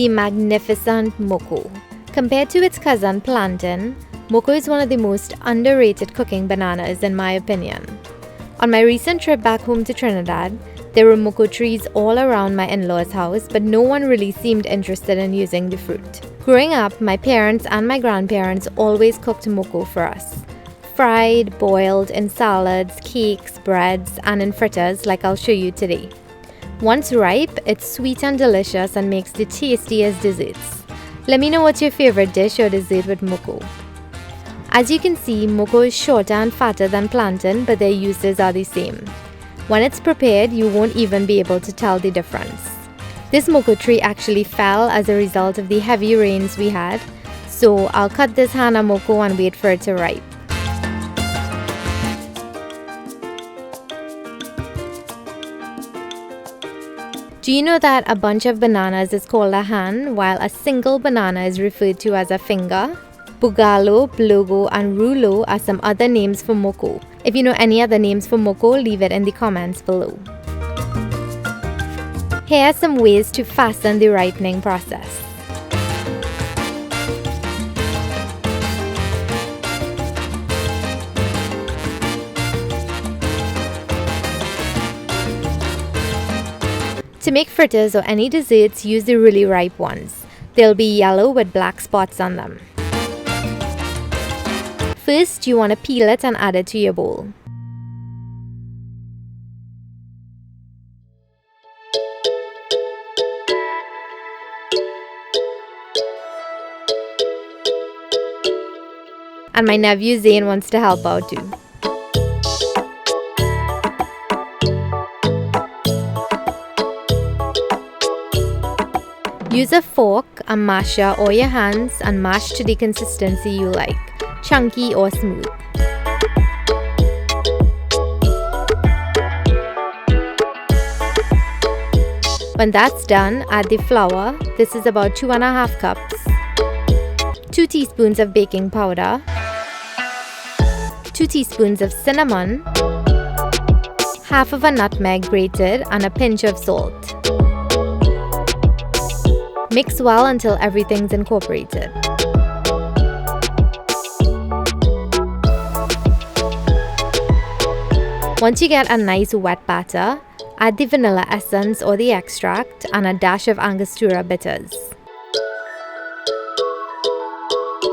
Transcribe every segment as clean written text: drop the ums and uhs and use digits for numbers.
the Magnificent Moko. Compared to its cousin Plantain, Moko is one of the most underrated cooking bananas in my opinion. On my recent trip back home to Trinidad, there were Moko trees all around my in-laws' house, but no one really seemed interested in using the fruit. Growing up, my parents and my grandparents always cooked Moko for us. Fried, boiled, in salads, cakes, breads, and in fritters like I'll show you today. Once ripe, it's sweet and delicious and makes the tastiest desserts. Let me know what's your favorite dish or dessert with Moko. As you can see, Moko is shorter and fatter than plantain, but their uses are the same. When it's prepared, you won't even be able to tell the difference. This Moko tree actually fell as a result of the heavy rains we had, so I'll cut this Hana Moko and wait for it to ripe. Do you know that a bunch of bananas is called a hand, while a single banana is referred to as a finger? Bugalo, Blogo, and Rulo are some other names for Moko. If you know any other names for Moko, leave it in the comments below. Here are some ways to fasten the ripening process. To make fritters or any desserts, use the really ripe ones. They'll be yellow with black spots on them. First, you want to peel it and add it to your bowl. And my nephew Zane wants to help out too. Use a fork, a masher, or your hands and mash to the consistency you like, chunky or smooth. When that's done, add the flour. This is about 2.5 cups. 2 teaspoons of baking powder. 2 teaspoons of cinnamon. Half of a nutmeg grated and a pinch of salt. Mix well until everything's incorporated. Once you get a nice wet batter, add the vanilla essence or the extract and a dash of Angostura bitters.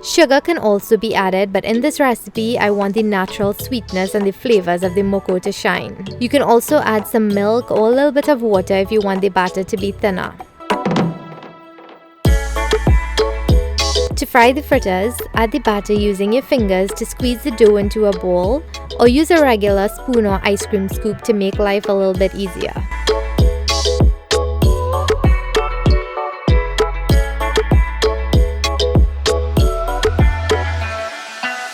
Sugar can also be added, but in this recipe, I want the natural sweetness and the flavors of the Moko to shine. You can also add some milk or a little bit of water if you want the batter to be thinner. To fry the fritters, add the batter using your fingers to squeeze the dough into a bowl, or use a regular spoon or ice cream scoop to make life a little bit easier.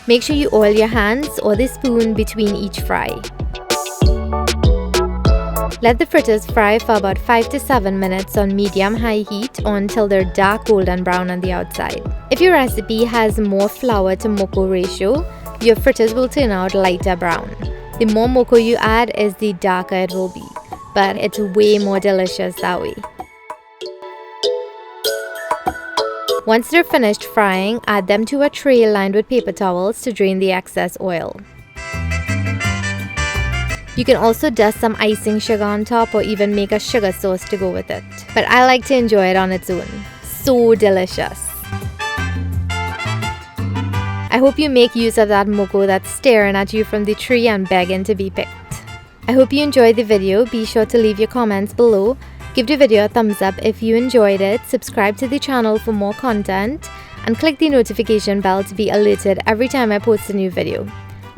Make sure you oil your hands or the spoon between each fry. Let the fritters fry for about 5 to 7 minutes on medium-high heat or until they're dark golden brown on the outside. If your recipe has more flour to Moko ratio, your fritters will turn out lighter brown. The more Moko you add is the darker it will be, but it's way more delicious that way. Once they're finished frying, add them to a tray lined with paper towels to drain the excess oil. You can also dust some icing sugar on top or even make a sugar sauce to go with it. But I like to enjoy it on its own. So delicious. I hope you make use of that Moko that's staring at you from the tree and begging to be picked. I hope you enjoyed the video. Be sure to leave your comments below. Give the video a thumbs up if you enjoyed it. Subscribe to the channel for more content. And click the notification bell to be alerted every time I post a new video.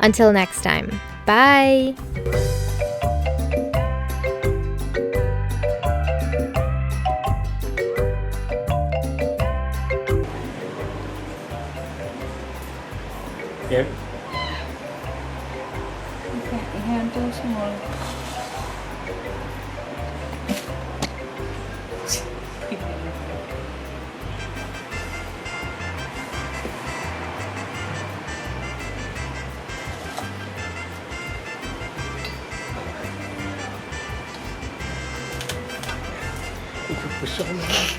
Until next time. Bye! Yep. Okay, your hand too small. Ik heb persoonlijk.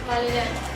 Valiant.